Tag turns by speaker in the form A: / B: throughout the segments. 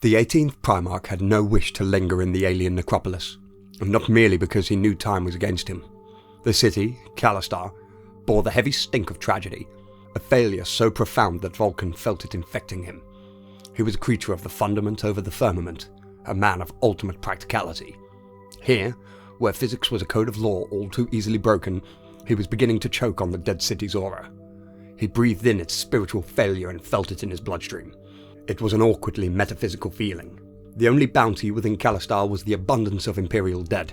A: The 18th Primarch had no wish to linger in the alien necropolis, and not merely because he knew time was against him. The city, Kalistar, bore the heavy stink of tragedy, a failure so profound that Vulkan felt it infecting him. He was a creature of the fundament over the firmament, a man of ultimate practicality. Here, where physics was a code of law all too easily broken, he was beginning to choke on the dead city's aura. He breathed in its spiritual failure and felt it in his bloodstream. It was an awkwardly metaphysical feeling. The only bounty within Kalistar was the abundance of Imperial dead.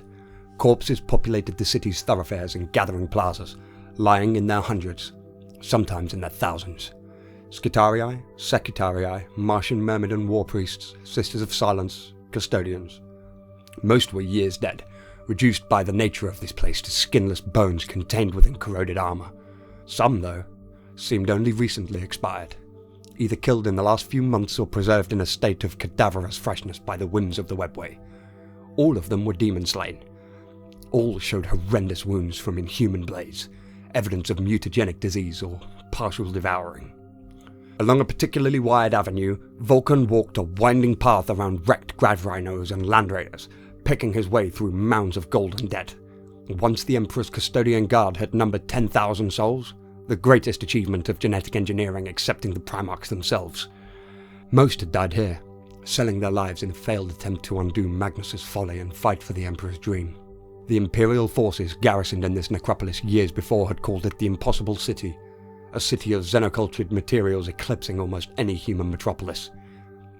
A: Corpses populated the city's thoroughfares and gathering plazas, lying in their hundreds, sometimes in their thousands. Skitarii, Secutarii, Martian Myrmidon war priests, Sisters of Silence, custodians. Most were years dead, reduced by the nature of this place to skinless bones contained within corroded armor. Some, though, seemed only recently expired, either killed in the last few months or preserved in a state of cadaverous freshness by the whims of the webway. All of them were demon-slain. All showed horrendous wounds from inhuman blades, evidence of mutagenic disease or partial devouring. Along a particularly wide avenue, Vulkan walked a winding path around wrecked grav rhinos and land raiders, picking his way through mounds of golden dead. Once the Emperor's custodian guard had numbered 10,000 souls, the greatest achievement of genetic engineering excepting the Primarchs themselves. Most had died here, selling their lives in a failed attempt to undo Magnus's folly and fight for the Emperor's dream. The Imperial forces garrisoned in this necropolis years before had called it the Impossible City, a city of xenocultured materials eclipsing almost any human metropolis.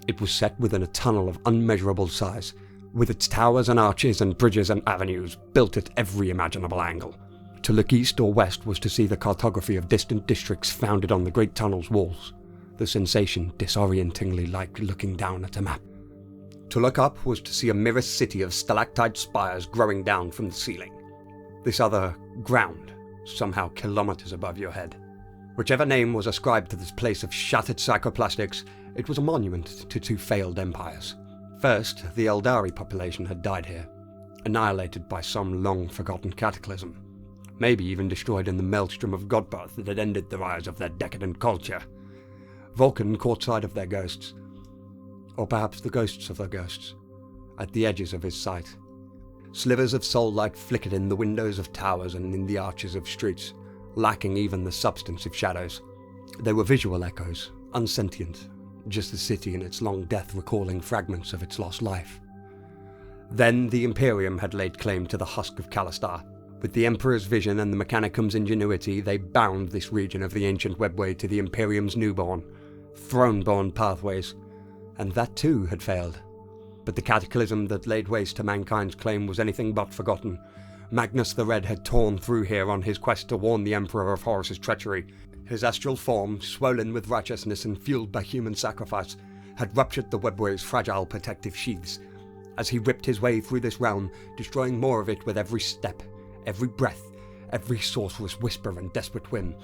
A: It was set within a tunnel of unmeasurable size, with its towers and arches and bridges and avenues built at every imaginable angle. To look east or west was to see the cartography of distant districts founded on the great tunnel's walls, the sensation disorientingly like looking down at a map. To look up was to see a mirror city of stalactite spires growing down from the ceiling. This other ground, somehow kilometers above your head. Whichever name was ascribed to this place of shattered psychoplastics, it was a monument to two failed empires. First, the Eldari population had died here, annihilated by some long-forgotten cataclysm, maybe even destroyed in the maelstrom of godbirth that had ended the rise of their decadent culture. Vulkan caught sight of their ghosts, or perhaps the ghosts of their ghosts, at the edges of his sight. Slivers of soul light flickered in the windows of towers and in the arches of streets, lacking even the substance of shadows. They were visual echoes, unsentient, just the city in its long death recalling fragments of its lost life. Then the Imperium had laid claim to the husk of Kalistar. With the Emperor's vision and the Mechanicum's ingenuity, they bound this region of the ancient webway to the Imperium's newborn, throne-born pathways, and that too had failed. But the cataclysm that laid waste to mankind's claim was anything but forgotten. Magnus the Red had torn through here on his quest to warn the Emperor of Horus's treachery. His astral form, swollen with righteousness and fueled by human sacrifice, had ruptured the webway's fragile protective sheaths. As he ripped his way through this realm, destroying more of it with every step, every breath, every sorcerous whisper and desperate whim,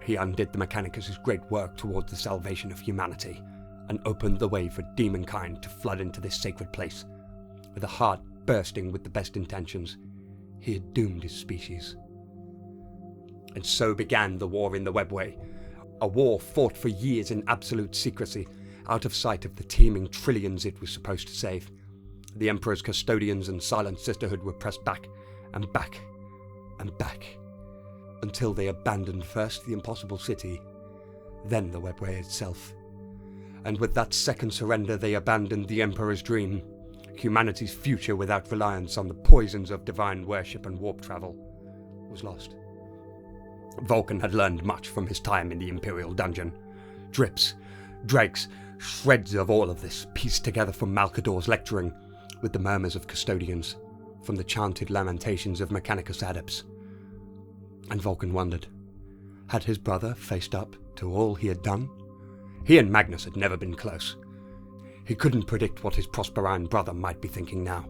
A: he undid the Mechanicus' great work toward the salvation of humanity, and opened the way for demonkind to flood into this sacred place. With a heart bursting with the best intentions, he had doomed his species. And so began the war in the webway, a war fought for years in absolute secrecy, out of sight of the teeming trillions it was supposed to save. The Emperor's custodians and silent sisterhood were pressed back, and back, and back, until they abandoned first the Impossible City, then the webway itself. And with that second surrender they abandoned the Emperor's dream, humanity's future without reliance on the poisons of divine worship and warp travel, was lost. Vulkan had learned much from his time in the Imperial dungeon. Drips, dregs, shreds of all of this pieced together from Malcador's lecturing, with the murmurs of custodians, from the chanted lamentations of Mechanicus adepts. And Vulkan wondered, had his brother faced up to all he had done? He and Magnus had never been close. He couldn't predict what his Prosperine brother might be thinking now,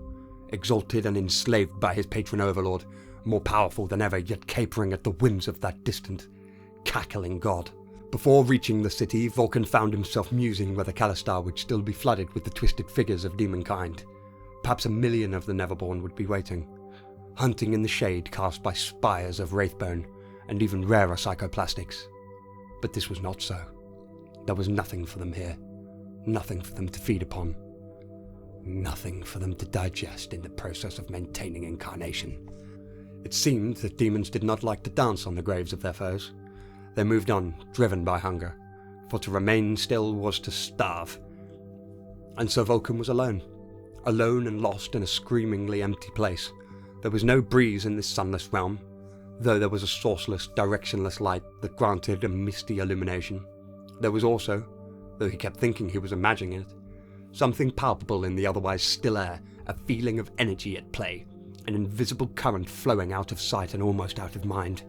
A: exalted and enslaved by his patron overlord, more powerful than ever, yet capering at the whims of that distant, cackling god. Before reaching the city, Vulkan found himself musing whether Kalistar would still be flooded with the twisted figures of demonkind. Perhaps 1 million of the Neverborn would be waiting, hunting in the shade cast by spires of wraithbone and even rarer psychoplastics. But this was not so. There was nothing for them here, nothing for them to feed upon. Nothing for them to digest in the process of maintaining incarnation. It seemed that demons did not like to dance on the graves of their foes. They moved on, driven by hunger, for to remain still was to starve. And so Vulkan was alone and lost in a screamingly empty place. There was no breeze in this sunless realm, though there was a sourceless, directionless light that granted a misty illumination. There was also, though he kept thinking he was imagining it, something palpable in the otherwise still air, a feeling of energy at play, an invisible current flowing out of sight and almost out of mind.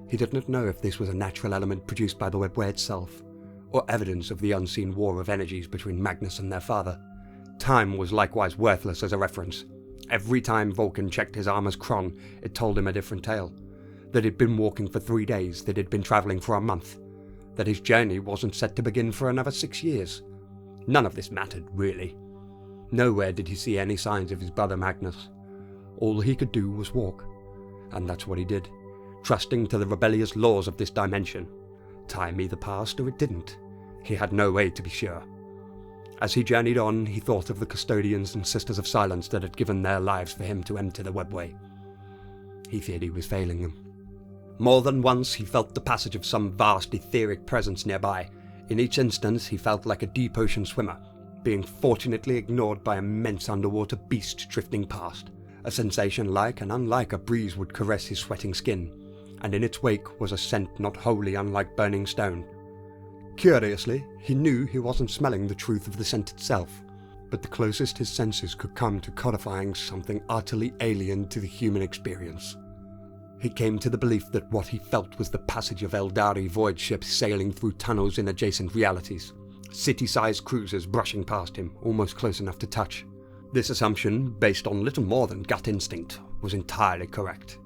A: He did not know if this was a natural element produced by the webway itself, or evidence of the unseen war of energies between Magnus and their father. Time was likewise worthless as a reference. Every time Vulkan checked his armor's chron, it told him a different tale. That he'd been walking for 3 days, that he'd been travelling for a month, that his journey wasn't set to begin for another 6 years. None of this mattered, really. Nowhere did he see any signs of his brother Magnus. All he could do was walk, and that's what he did, trusting to the rebellious laws of this dimension. Time either passed or it didn't. He had no way to be sure. As he journeyed on, he thought of the custodians and Sisters of Silence that had given their lives for him to enter the webway. He feared he was failing them. More than once he felt the passage of some vast etheric presence nearby. In each instance he felt like a deep ocean swimmer, being fortunately ignored by immense underwater beasts drifting past. A sensation like and unlike a breeze would caress his sweating skin, and in its wake was a scent not wholly unlike burning stone. Curiously, he knew he wasn't smelling the truth of the scent itself, but the closest his senses could come to codifying something utterly alien to the human experience. He came to the belief that what he felt was the passage of Eldari void ships sailing through tunnels in adjacent realities, city-sized cruisers brushing past him, almost close enough to touch. This assumption, based on little more than gut instinct, was entirely correct.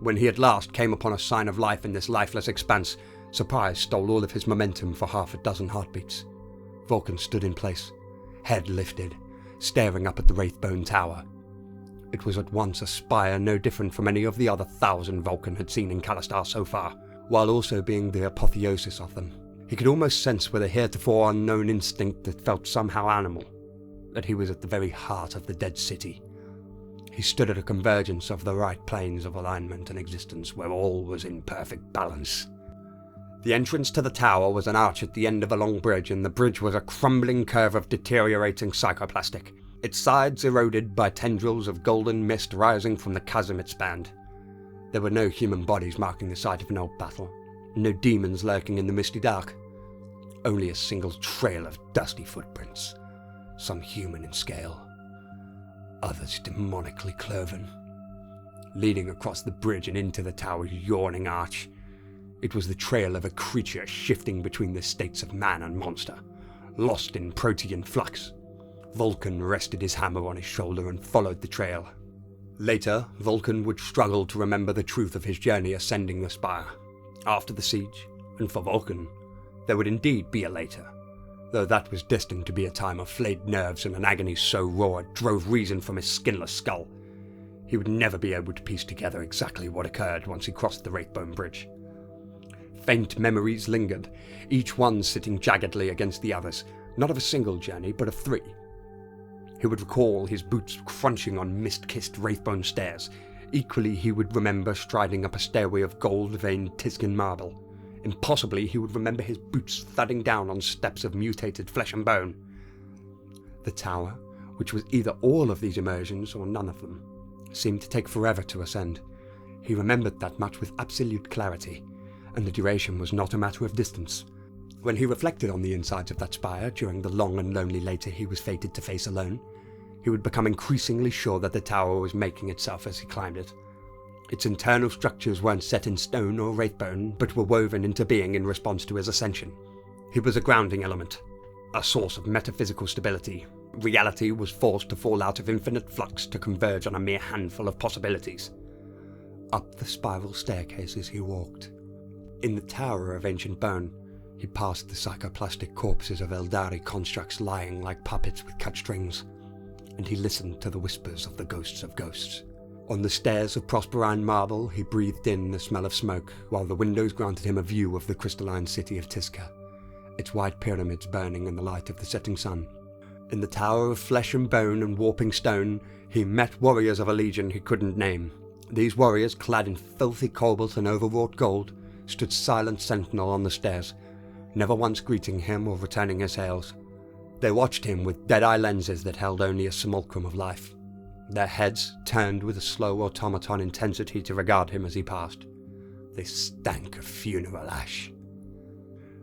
A: When he at last came upon a sign of life in this lifeless expanse, surprise stole all of his momentum for half a dozen heartbeats. Vulkan stood in place, head lifted, staring up at the Wraithbone Tower. It was at once a spire no different from any of the other 1,000 Vulkan had seen in Kalastar so far, while also being the apotheosis of them. He could almost sense with a heretofore unknown instinct that felt somehow animal, that he was at the very heart of the dead city. He stood at a convergence of the right planes of alignment and existence where all was in perfect balance. The entrance to the tower was an arch at the end of a long bridge, and the bridge was a crumbling curve of deteriorating psychoplastic, its sides eroded by tendrils of golden mist rising from the chasm it spanned. There were no human bodies marking the site of an old battle, no demons lurking in the misty dark, only a single trail of dusty footprints, some human in scale, others demonically cloven. Leading across the bridge and into the tower's yawning arch, it was the trail of a creature shifting between the states of man and monster, lost in protean flux. Vulkan rested his hammer on his shoulder and followed the trail. Later, Vulkan would struggle to remember the truth of his journey ascending the spire. After the siege, and for Vulkan, there would indeed be a later, though that was destined to be a time of flayed nerves and an agony so raw it drove reason from his skinless skull. He would never be able to piece together exactly what occurred once he crossed the Wraithbone Bridge. Faint memories lingered, each one sitting jaggedly against the others, not of a single journey, but of 3. He would recall his boots crunching on mist-kissed Wraithbone stairs. Equally, he would remember striding up a stairway of gold-veined Tiscan marble. Impossibly, he would remember his boots thudding down on steps of mutated flesh and bone. The tower, which was either all of these immersions or none of them, seemed to take forever to ascend. He remembered that much with absolute clarity, and the duration was not a matter of distance. When he reflected on the insides of that spire during the long and lonely later he was fated to face alone, he would become increasingly sure that the tower was making itself as he climbed it. Its internal structures weren't set in stone or wraithbone, but were woven into being in response to his ascension. He was a grounding element, a source of metaphysical stability. Reality was forced to fall out of infinite flux to converge on a mere handful of possibilities. Up the spiral staircases he walked. In the tower of ancient bone, he passed the psychoplastic corpses of Eldari constructs lying like puppets with cut strings, and he listened to the whispers of the ghosts of ghosts. On the stairs of Prosperine marble, he breathed in the smell of smoke, while the windows granted him a view of the crystalline city of Tiska, its white pyramids burning in the light of the setting sun. In the tower of flesh and bone and warping stone, he met warriors of a legion he couldn't name. These warriors, clad in filthy cobalt and overwrought gold, stood silent sentinel on the stairs, never once greeting him or returning his hails. They watched him with dead-eye lenses that held only a simulacrum of life. Their heads turned with a slow automaton intensity to regard him as he passed. They stank of funeral ash.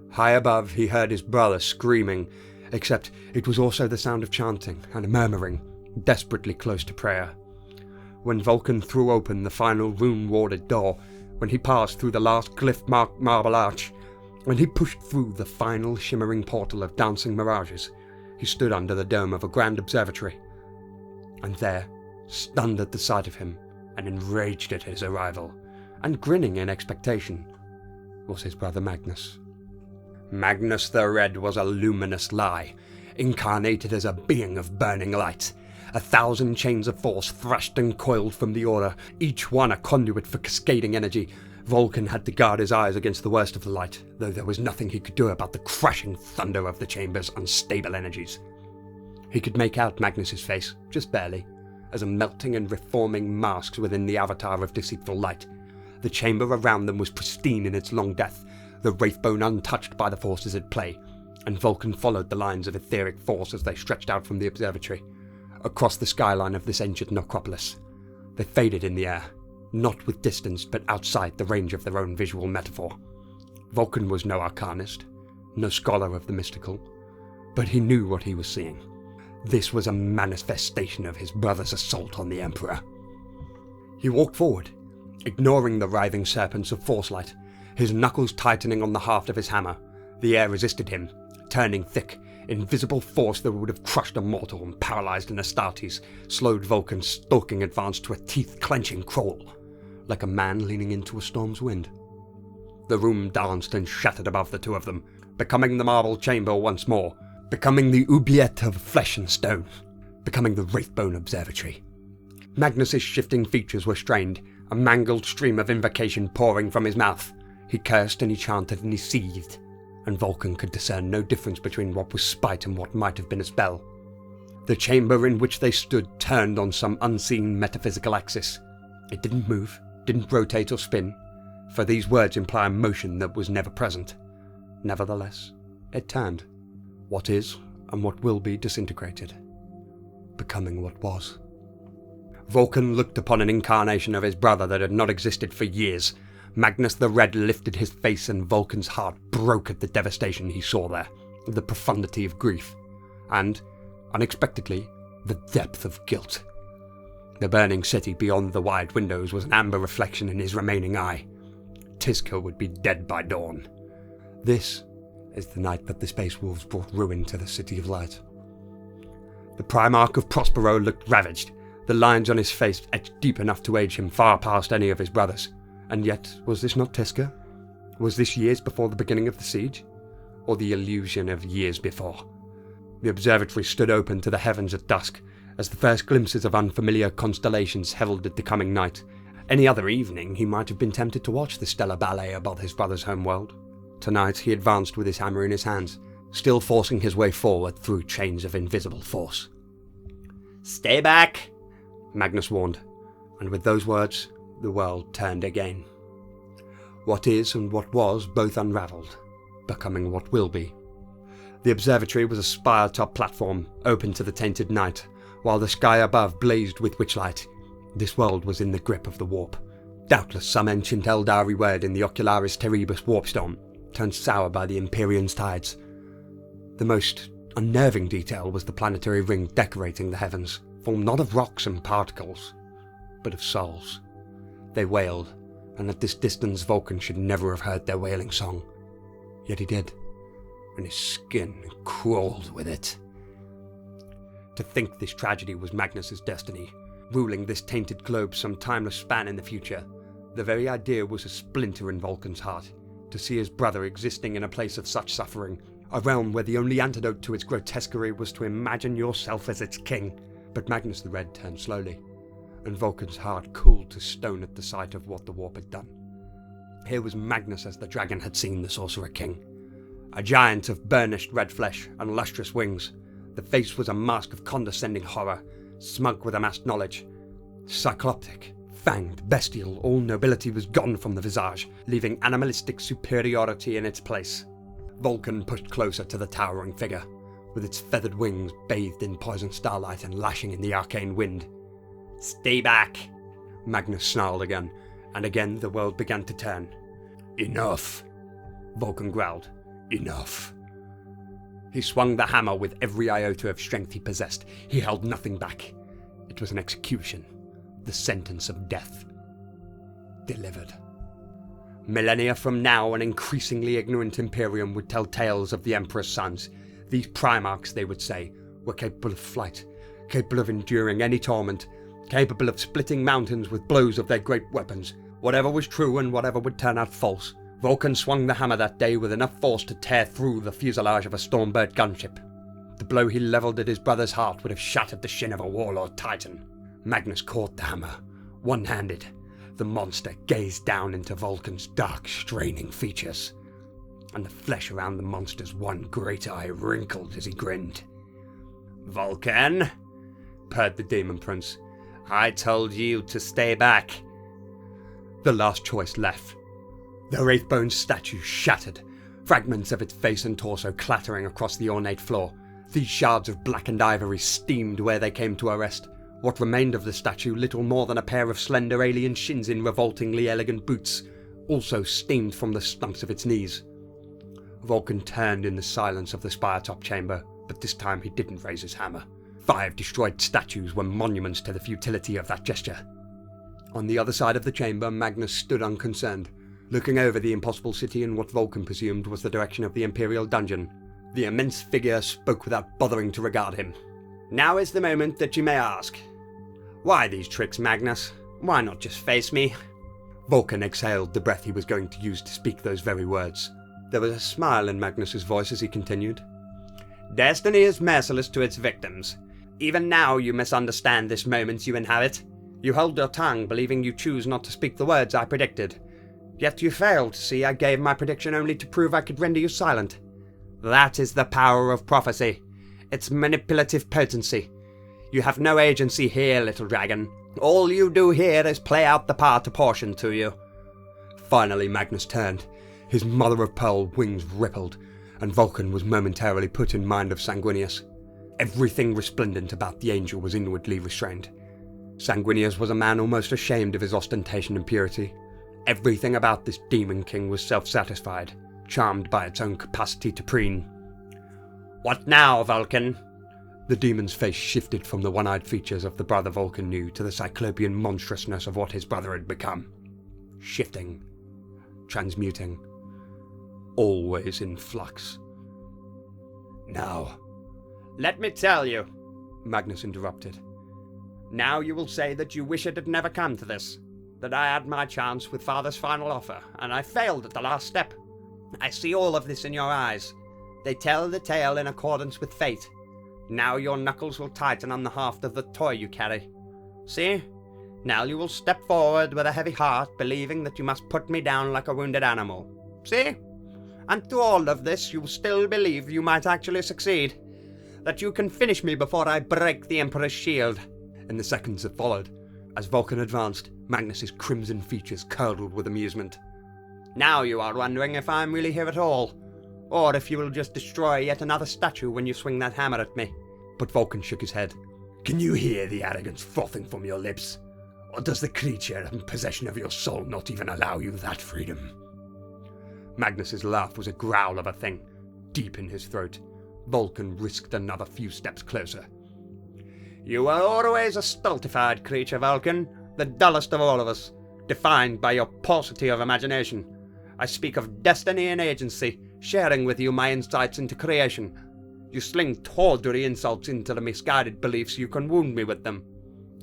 A: High above, he heard his brother screaming, except it was also the sound of chanting and murmuring, desperately close to prayer. When Vulkan threw open the final rune-warded door, when he passed through the last glyph-marked marble arch, when he pushed through the final shimmering portal of dancing mirages, he stood under the dome of a grand observatory. And there, stunned at the sight of him, and enraged at his arrival, and grinning in expectation, was his brother Magnus. Magnus the Red was a luminous lie, incarnated as a being of burning light. 1,000 chains of force thrashed and coiled from the aura, each one a conduit for cascading energy. Vulkan had to guard his eyes against the worst of the light, though there was nothing he could do about the crashing thunder of the chamber's unstable energies. He could make out Magnus's face, just barely, as a melting and reforming masks within the avatar of deceitful light. The chamber around them was pristine in its long death, the wraithbone untouched by the forces at play, and Vulkan followed the lines of etheric force as they stretched out from the observatory, across the skyline of this ancient necropolis. They faded in the air, not with distance but outside the range of their own visual metaphor. Vulkan was no arcanist, no scholar of the mystical, but he knew what he was seeing. This was a manifestation of his brother's assault on the Emperor. He walked forward, ignoring the writhing serpents of force light, his knuckles tightening on the haft of his hammer. The air resisted him, turning thick. Invisible force that would have crushed a mortal and paralyzed an Astartes slowed Vulkan's stalking advance to a teeth-clenching crawl, like a man leaning into a storm's wind. The room danced and shattered above the two of them, becoming the marble chamber once more, becoming the oubliette of flesh and stone, becoming the Wraithbone Observatory. Magnus's shifting features were strained, a mangled stream of invocation pouring from his mouth. He cursed and he chanted and he seethed, and Vulkan could discern no difference between what was spite and what might have been a spell. The chamber in which they stood turned on some unseen metaphysical axis. It didn't move, didn't rotate or spin, for these words imply a motion that was never present. Nevertheless, it turned. What is and what will be disintegrated, becoming what was. Vulkan looked upon an incarnation of his brother that had not existed for years. Magnus the Red lifted his face and Vulkan's heart broke at the devastation he saw there, the profundity of grief, and, unexpectedly, the depth of guilt. The burning city beyond the wide windows was an amber reflection in his remaining eye. Tizca would be dead by dawn. This is the night that the Space Wolves brought ruin to the City of Light. The Primarch of Prospero looked ravaged, the lines on his face etched deep enough to age him far past any of his brothers. And yet, was this not Tizca? Was this years before the beginning of the siege? Or the illusion of years before? The observatory stood open to the heavens at dusk, as the first glimpses of unfamiliar constellations heralded the coming night. Any other evening he might have been tempted to watch the stellar ballet above his brother's homeworld. Tonight he advanced with his hammer in his hands, still forcing his way forward through chains of invisible force. "Stay back!" Magnus warned, and with those words, the world turned again. What is and what was both unravelled, becoming what will be. The observatory was a spire-top platform, open to the tainted night, while the sky above blazed with witchlight. This world was in the grip of the warp. Doubtless some ancient Eldari word in the Ocularis Terribus warpstone, turned sour by the Empyrean's tides. The most unnerving detail was the planetary ring decorating the heavens, formed not of rocks and particles, but of souls. They wailed, and at this distance Vulkan should never have heard their wailing song. Yet he did, and his skin crawled with it. To think this tragedy was Magnus's destiny, ruling this tainted globe some timeless span in the future, the very idea was a splinter in Vulkan's heart. To see his brother existing in a place of such suffering, a realm where the only antidote to its grotesquerie was to imagine yourself as its king. But Magnus the Red turned slowly, and Vulkan's heart cooled to stone at the sight of what the warp had done. Here was Magnus as the dragon had seen the Sorcerer King. A giant of burnished red flesh and lustrous wings, The face was a mask of condescending horror, smug with amassed knowledge. Cycloptic, fanged, bestial, all nobility was gone from the visage, leaving animalistic superiority in its place. Vulkan pushed closer to the towering figure, with its feathered wings bathed in poison starlight and lashing in the arcane wind. "Stay back!" Magnus snarled again, and again the world began to turn. "Enough!" Vulkan growled. "Enough!" He swung the hammer with every iota of strength he possessed. He held nothing back. It was an execution, the sentence of death. Delivered. Millennia from now, an increasingly ignorant Imperium would tell tales of the Emperor's sons. These Primarchs, they would say, were capable of flight, capable of enduring any torment, capable of splitting mountains with blows of their great weapons. Whatever was true and whatever would turn out false, Vulkan swung the hammer that day with enough force to tear through the fuselage of a Stormbird gunship. The blow he levelled at his brother's heart would have shattered the shin of a warlord titan. Magnus caught the hammer, one-handed. The monster gazed down into Vulkan's dark, straining features, and the flesh around the monster's one great eye wrinkled as he grinned. "Vulkan," purred the Demon Prince, "I told you to stay back." The last choice left. The Wraithbone statue shattered, fragments of its face and torso clattering across the ornate floor. These shards of blackened ivory steamed where they came to a rest. What remained of the statue, little more than a pair of slender alien shins in revoltingly elegant boots, also steamed from the stumps of its knees. Vulkan turned in the silence of the spire-top chamber, but this time he didn't raise his hammer. 5 destroyed statues were monuments to the futility of that gesture. On the other side of the chamber, Magnus stood unconcerned, looking over the impossible city in what Vulkan presumed was the direction of the Imperial dungeon. The immense figure spoke without bothering to regard him. "Now is the moment that you may ask. Why these tricks, Magnus? Why not just face me?" Vulkan exhaled the breath he was going to use to speak those very words. There was a smile in Magnus's voice as he continued. "Destiny is merciless to its victims. Even now you misunderstand this moment you inhabit. You hold your tongue, believing you choose not to speak the words I predicted. Yet you fail to see I gave my prediction only to prove I could render you silent. That is the power of prophecy, its manipulative potency. You have no agency here, little dragon. All you do here is play out the part apportioned to you." Finally Magnus turned. His mother-of-pearl wings rippled, and Vulkan was momentarily put in mind of Sanguinius. Everything resplendent about the angel was inwardly restrained. Sanguinius was a man almost ashamed of his ostentation and purity. Everything about this demon king was self-satisfied, charmed by its own capacity to preen. "What now, Vulkan?" The demon's face shifted from the one-eyed features of the brother Vulkan knew to the cyclopean monstrousness of what his brother had become. Shifting, transmuting, always in flux. "Now, let me tell you," Magnus interrupted. "Now you will say that you wish it had never come to this, that I had my chance with Father's final offer, and I failed at the last step. I see all of this in your eyes. They tell the tale in accordance with fate. Now your knuckles will tighten on the haft of the toy you carry. See? Now you will step forward with a heavy heart, believing that you must put me down like a wounded animal. See? And through all of this, you still believe you might actually succeed. That you can finish me before I break the Emperor's shield." In the seconds that followed, as Vulkan advanced, Magnus's crimson features curdled with amusement. "Now you are wondering if I am really here at all, or if you will just destroy yet another statue when you swing that hammer at me." But Vulkan shook his head. "Can you hear the arrogance frothing from your lips? Or does the creature in possession of your soul not even allow you that freedom?" Magnus's laugh was a growl of a thing, deep in his throat. Vulkan risked another few steps closer. "You were always a stultified creature, Vulkan, the dullest of all of us, defined by your paucity of imagination. I speak of destiny and agency, sharing with you my insights into creation. You sling tawdry insults into the misguided beliefs you can wound me with them.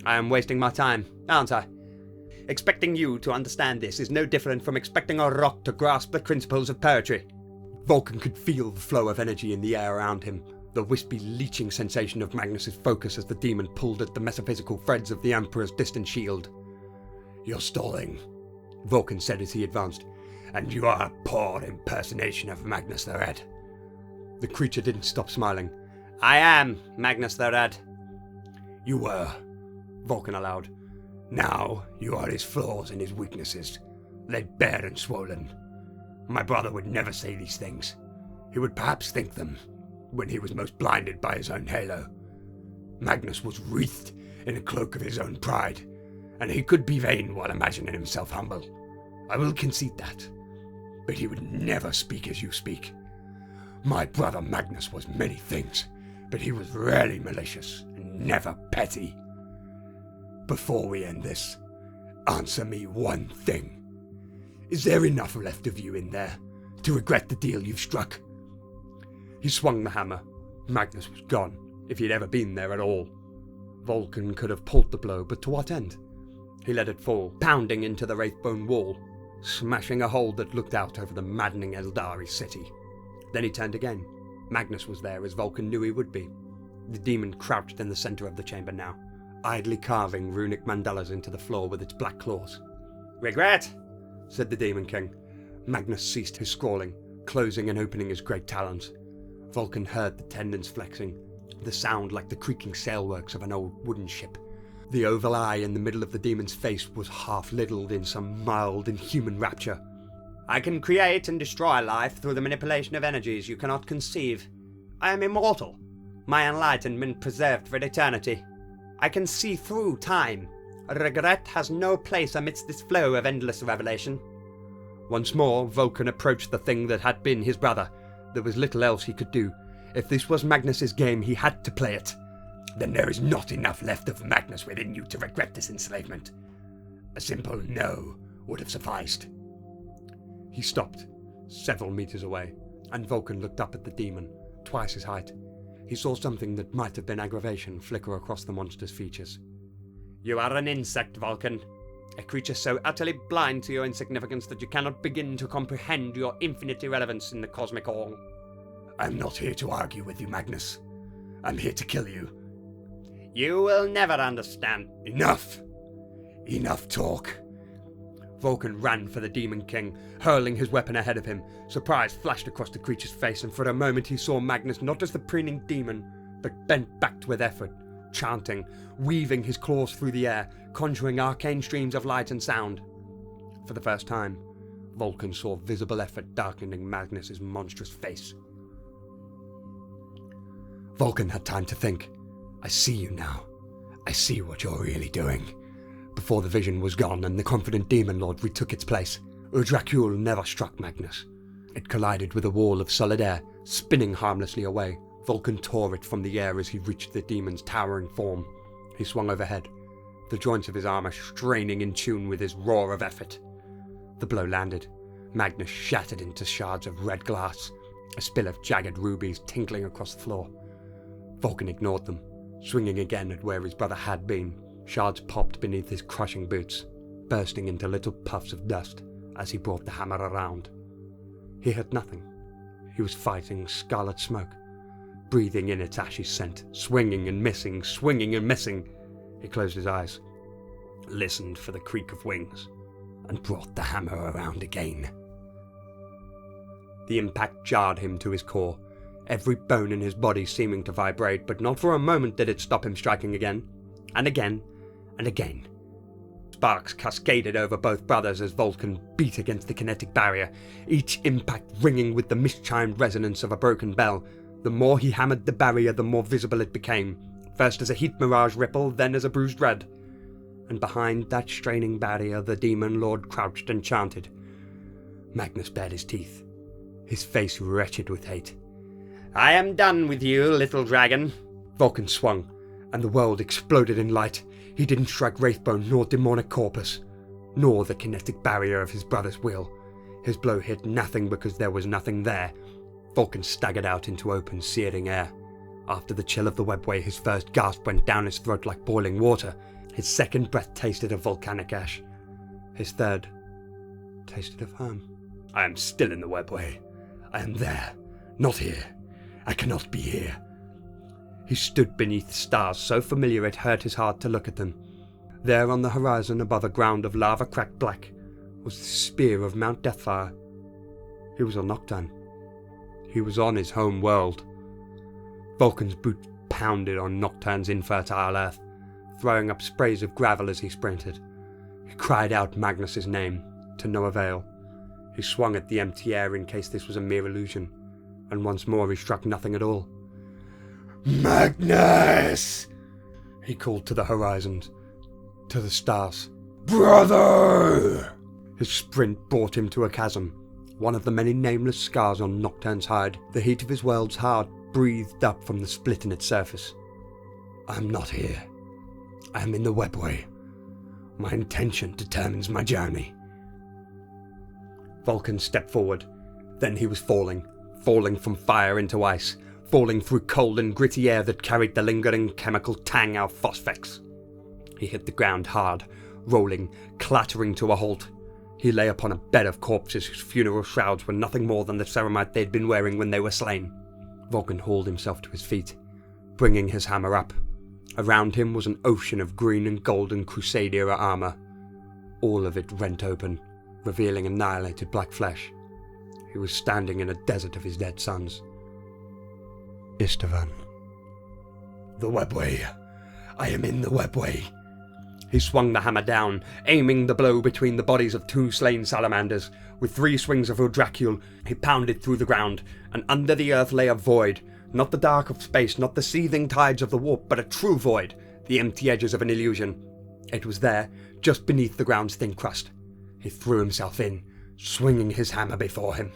A: I am wasting my time, aren't I? Expecting you to understand this is no different from expecting a rock to grasp the principles of poetry." Vulkan could feel the flow of energy in the air around him, the wispy leeching sensation of Magnus's focus as the demon pulled at the metaphysical threads of the Emperor's distant shield. "You're stalling," Vulkan said as he advanced, "and you are a poor impersonation of Magnus the Red." The creature didn't stop smiling, I am Magnus the Red. You were, Vulkan allowed. Now you are his flaws and his weaknesses, laid bare and swollen. My brother would never say these things. He would perhaps think them, when he was most blinded by his own halo. Magnus was wreathed in a cloak of his own pride, and he could be vain while imagining himself humble. I will concede that. But he would never speak as you speak. My brother Magnus was many things, but he was rarely malicious and never petty. Before we end this, answer me one thing. Is there enough left of you in there to regret the deal you've struck? He swung the hammer. Magnus was gone, if he'd ever been there at all. Vulkan could have pulled the blow, but to what end? He let it fall, pounding into the wraithbone wall, smashing a hole that looked out over the maddening Eldari city. Then he turned again. Magnus was there, as Vulkan knew he would be. The demon crouched in the center of the chamber now, idly carving runic mandalas into the floor with its black claws. "Regret?" said the Demon King. Magnus ceased his scrawling, closing and opening his great talons. Vulkan heard the tendons flexing, the sound like the creaking sailworks of an old wooden ship. The oval eye in the middle of the demon's face was half-liddled in some mild, inhuman rapture. "I can create and destroy life through the manipulation of energies you cannot conceive. I am immortal, my enlightenment preserved for eternity. I can see through time. Regret has no place amidst this flow of endless revelation." Once more, Vulkan approached the thing that had been his brother. There was little else he could do. If this was Magnus's game, he had to play it. "Then there is not enough left of Magnus within you to regret this enslavement." A simple no would have sufficed. He stopped, several meters away, and Vulkan looked up at the demon, twice his height. He saw something that might have been aggravation flicker across the monster's features. "You are an insect, Vulkan. A creature so utterly blind to your insignificance that you cannot begin to comprehend your infinite irrelevance in the cosmic all." "I'm not here to argue with you, Magnus. I'm here to kill you." "You will never understand." "Enough! Enough talk!" Vulkan ran for the Demon King, hurling his weapon ahead of him. Surprise flashed across the creature's face, and for a moment he saw Magnus not as the preening demon, but bent back with effort, chanting, weaving his claws through the air, conjuring arcane streams of light and sound. For the first time, Vulkan saw visible effort darkening Magnus's monstrous face. Vulkan had time to think. "I see you now. I see what you're really doing." Before the vision was gone and the confident demon lord retook its place, Udracul never struck Magnus. It collided with a wall of solid air, spinning harmlessly away. Vulkan tore it from the air as he reached the demon's towering form. He swung overhead, the joints of his armor straining in tune with his roar of effort. The blow landed. Magnus shattered into shards of red glass, a spill of jagged rubies tinkling across the floor. Vulkan ignored them, swinging again at where his brother had been. Shards popped beneath his crushing boots, bursting into little puffs of dust as he brought the hammer around. He heard nothing. He was fighting scarlet smoke, breathing in its ashy scent, swinging and missing, swinging and missing. He closed his eyes, listened for the creak of wings, and brought the hammer around again. The impact jarred him to his core, every bone in his body seeming to vibrate, but not for a moment did it stop him striking again, and again, and again. Sparks cascaded over both brothers as Vulkan beat against the kinetic barrier, each impact ringing with the mischimed resonance of a broken bell. The more he hammered the barrier, the more visible it became, first as a heat mirage ripple, then as a bruised red. And behind that straining barrier, the demon lord crouched and chanted. Magnus bared his teeth, his face wretched with hate. "I am done with you, little dragon." Vulkan swung, and the world exploded in light. He didn't strike Wraithbone nor demonic corpus, nor the kinetic barrier of his brother's will. His blow hit nothing because there was nothing there. Vulkan staggered out into open, searing air. After the chill of the webway, his first gasp went down his throat like boiling water. His second breath tasted of volcanic ash. His third tasted of home. "I am still in the webway. I am there, not here. I cannot be here." He stood beneath stars so familiar it hurt his heart to look at them. There on the horizon, above a ground of lava cracked black, was the spear of Mount Deathfire. He was on Nocturne. He was on his home world. Vulkan's boot pounded on Nocturne's infertile earth, throwing up sprays of gravel as he sprinted. He cried out Magnus's name, to no avail. He swung at the empty air in case this was a mere illusion, and once more he struck nothing at all. "Magnus!" he called to the horizons, to the stars. "Brother!" His sprint brought him to a chasm, one of the many nameless scars on Nocturne's hide. The heat of his world's heart breathed up from the split in its surface. "I'm not here. I am in the webway. My intention determines my journey." Vulkan stepped forward. Then he was falling from fire into ice, falling through cold and gritty air that carried the lingering chemical tang of phosphex. He hit the ground hard, rolling, clattering to a halt. He lay upon a bed of corpses whose funeral shrouds were nothing more than the ceramite they'd been wearing when they were slain. Vulkan hauled himself to his feet, bringing his hammer up. Around him was an ocean of green and golden Crusade-era armor, all of it rent open, revealing annihilated black flesh. He was standing in a desert of his dead sons. Istvan. "The webway. I am in the webway." He swung the hammer down, aiming the blow between the bodies of 2 slain salamanders. With 3 swings of Udracule, he pounded through the ground, and under the earth lay a void. Not the dark of space, not the seething tides of the warp, but a true void, the empty edges of an illusion. It was there, just beneath the ground's thin crust. He threw himself in, swinging his hammer before him.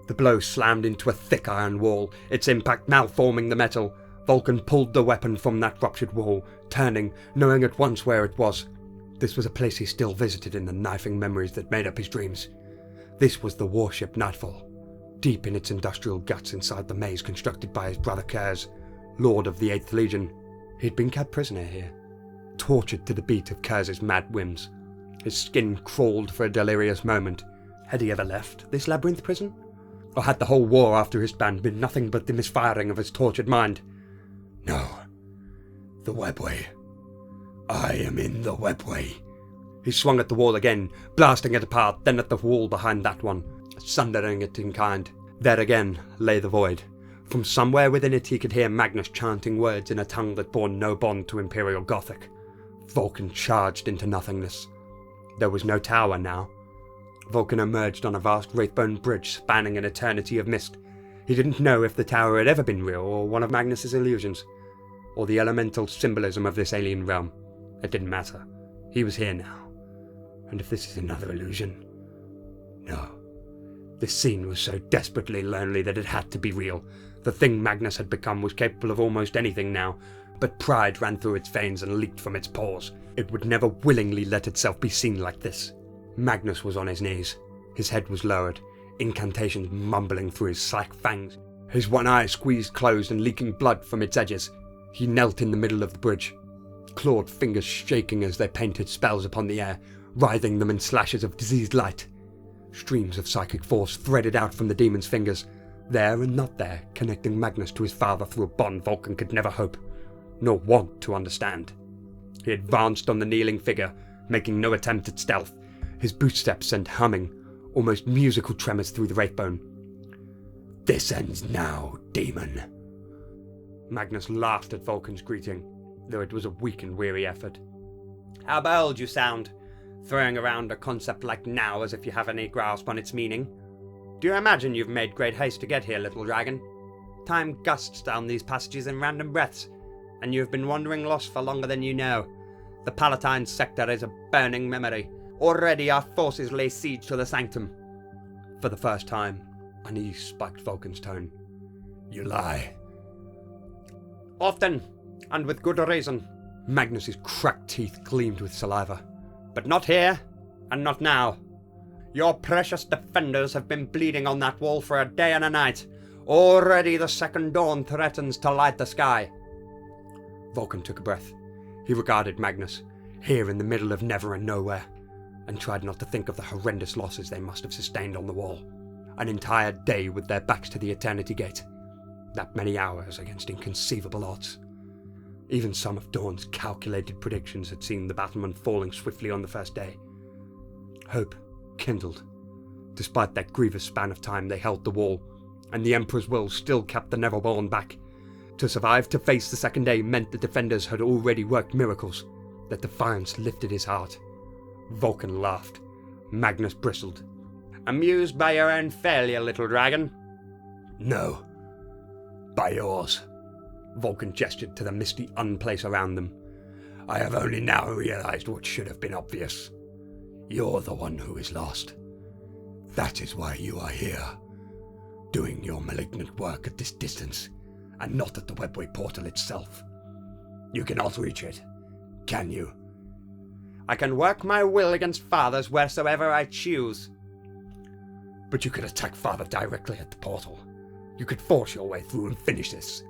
A: The blow slammed into a thick iron wall, its impact malforming the metal. Vulkan pulled the weapon from that ruptured wall, turning, knowing at once where it was. This was a place he still visited in the knifing memories that made up his dreams. This was the warship Nightfall, deep in its industrial guts inside the maze constructed by his brother Kurz, Lord of the 8th Legion. He'd been kept prisoner here, tortured to the beat of Kurz's mad whims. His skin crawled for a delirious moment. Had he ever left this labyrinth prison? Or had the whole war after his band been nothing but the misfiring of his tortured mind? No. The webway. I am in the webway. He swung at the wall again, blasting it apart, then at the wall behind that one, sundering it in kind. There again lay the void. From somewhere within it he could hear Magnus chanting words in a tongue that bore no bond to Imperial Gothic. Vulkan charged into nothingness. There was no tower now. Vulkan emerged on a vast wraithbone bridge spanning an eternity of mist. He didn't know if the tower had ever been real or one of Magnus's illusions, or the elemental symbolism of this alien realm. It didn't matter. He was here now. And if this is another illusion? No. This scene was so desperately lonely that it had to be real. The thing Magnus had become was capable of almost anything now, but pride ran through its veins and leaked from its pores. It would never willingly let itself be seen like this. Magnus was on his knees. His head was lowered, incantations mumbling through his slack fangs. His one eye squeezed closed and leaking blood from its edges. He knelt in the middle of the bridge, clawed fingers shaking as they painted spells upon the air, writhing them in slashes of diseased light. Streams of psychic force threaded out from the demon's fingers, there and not there, connecting Magnus to his father through a bond Vulkan could never hope, nor want to understand. He advanced on the kneeling figure, making no attempt at stealth. His bootsteps sent humming, almost musical tremors through the wraithbone. "This ends now, demon." Magnus laughed at Vulkan's greeting, though it was a weak and weary effort. "How bold you sound, throwing around a concept like now as if you have any grasp on its meaning. Do you imagine you've made great haste to get here, little dragon? Time gusts down these passages in random breaths, and you have been wandering lost for longer than you know. The Palatine sector is a burning memory. Already our forces lay siege to the sanctum." For the first time, unease spiked Vulkan's tone. "You lie." "Often, and with good reason." Magnus's cracked teeth gleamed with saliva. "But not here, and not now. Your precious defenders have been bleeding on that wall for a day and a night. Already the second dawn threatens to light the sky." Vulkan took a breath. He regarded Magnus, here in the middle of never and nowhere, and tried not to think of the horrendous losses they must have sustained on the wall. An entire day with their backs to the Eternity Gate. That many hours against inconceivable odds. Even some of Dawn's calculated predictions had seen the battlement falling swiftly on the first day. Hope kindled. Despite that grievous span of time they held the wall, and the Emperor's will still kept the Neverborn back. To survive to face the second day meant the defenders had already worked miracles. That defiance lifted his heart. Vulkan laughed. Magnus bristled. Amused by your own failure, little dragon? No. By yours. Vulkan gestured to the misty unplace around them. I have only now realized what should have been obvious. You're the one who is lost. That is why you are here, doing your malignant work at this distance, and not at the webway portal itself. You cannot reach it, can you? I can work my will against fathers wheresoever I choose. But you could attack Father directly at the portal. You could force your way through and finish this.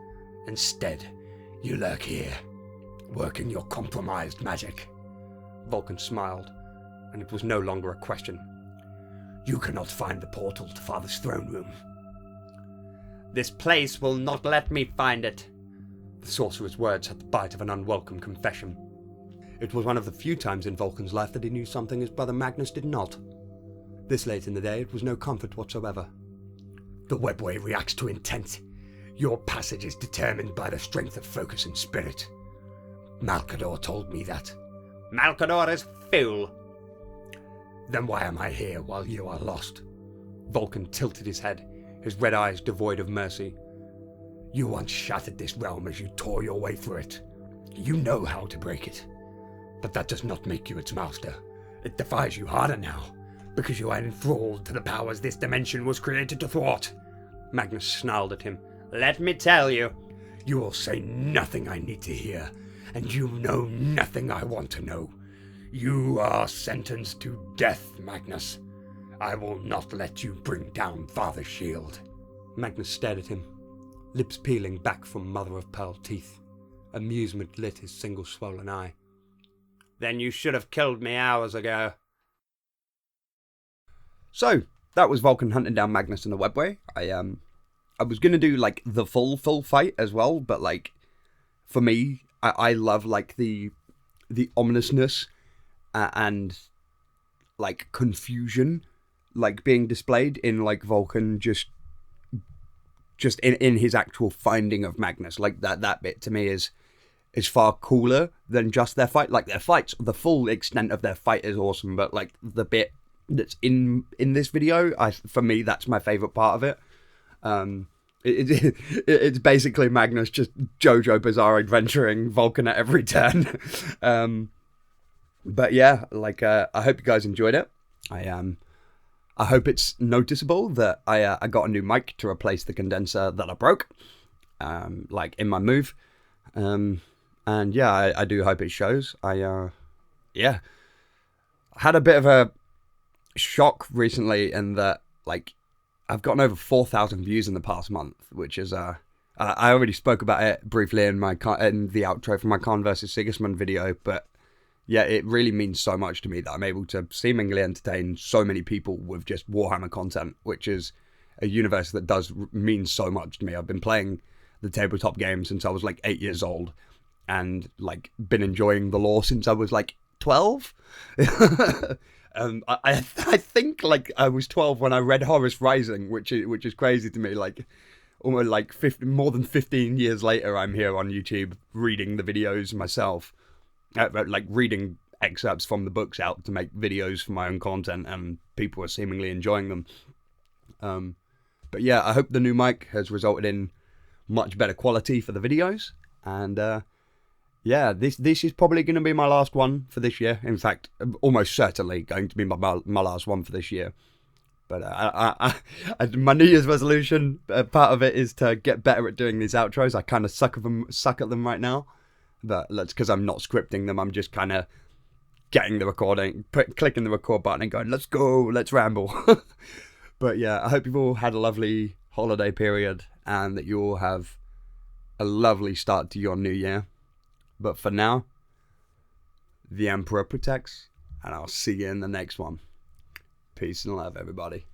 A: Instead, you lurk here, working your compromised magic. Vulkan smiled, and it was no longer a question. You cannot find the portal to Father's throne room. This place will not let me find it. The sorcerer's words had the bite of an unwelcome confession. It was one of the few times in Vulkan's life that he knew something his brother Magnus did not. This late in the day, it was no comfort whatsoever. The webway reacts to intent. Your passage is determined by the strength of focus and spirit. Malcador told me that. Malcador is fool. Then why am I here while you are lost? Vulkan tilted his head, his red eyes devoid of mercy. You once shattered this realm as you tore your way through it. You know how to break it. But that does not make you its master. It defies you harder now, because you are enthralled to the powers this dimension was created to thwart. Magnus snarled at him. Let me tell you. You will say nothing I need to hear, and you know nothing I want to know. You are sentenced to death, Magnus. I will not let you bring down Father's shield. Magnus stared at him, lips peeling back from mother-of-pearl teeth. Amusement lit his single swollen eye. Then you should have killed me hours ago. So, that was Vulkan hunting down Magnus in the webway. I was going to do, like, the full fight as well, but, like, for me, I love, like, the ominousness and, like, confusion, like, being displayed in, like, Vulkan just in his actual finding of Magnus. Like, that bit to me is far cooler than just their fight. Like, their fights, the full extent of their fight is awesome, but, like, the bit that's in this video, for me, that's my favourite part of it. It's basically Magnus just JoJo Bizarre adventuring Vulkan at every turn. But yeah, like, I hope you guys enjoyed it. I hope it's noticeable that I got a new mic to replace the condenser that I broke, like, in my move. And yeah, I do hope it shows. Yeah, I had a bit of a shock recently in that, like, I've gotten over 4,000 views in the past month, which is I already spoke about it briefly in the outro for my Khan vs Sigismund video, but yeah, it really means so much to me that I'm able to seemingly entertain so many people with just Warhammer content, which is a universe that does mean so much to me. I've been playing the tabletop game since I was like 8 years old, and like been enjoying the lore since I was like 12. I think like I was 12 when I read Horus Rising, which is crazy to me. Like almost like more than 15 years later, I'm here on YouTube reading the videos myself, like reading excerpts from the books out to make videos for my own content, and people are seemingly enjoying them. But yeah, I hope the new mic has resulted in much better quality for the videos, and yeah, this is probably going to be my last one for this year. In fact, almost certainly going to be my last one for this year. But my New Year's resolution, part of it is to get better at doing these outros. I kind of suck at them right now. But that's because I'm not scripting them. I'm just kind of getting the recording, clicking the record button and going, let's go, let's ramble. But yeah, I hope you've all had a lovely holiday period and that you all have a lovely start to your new year. But for now, the Emperor protects, and I'll see you in the next one. Peace and love, everybody.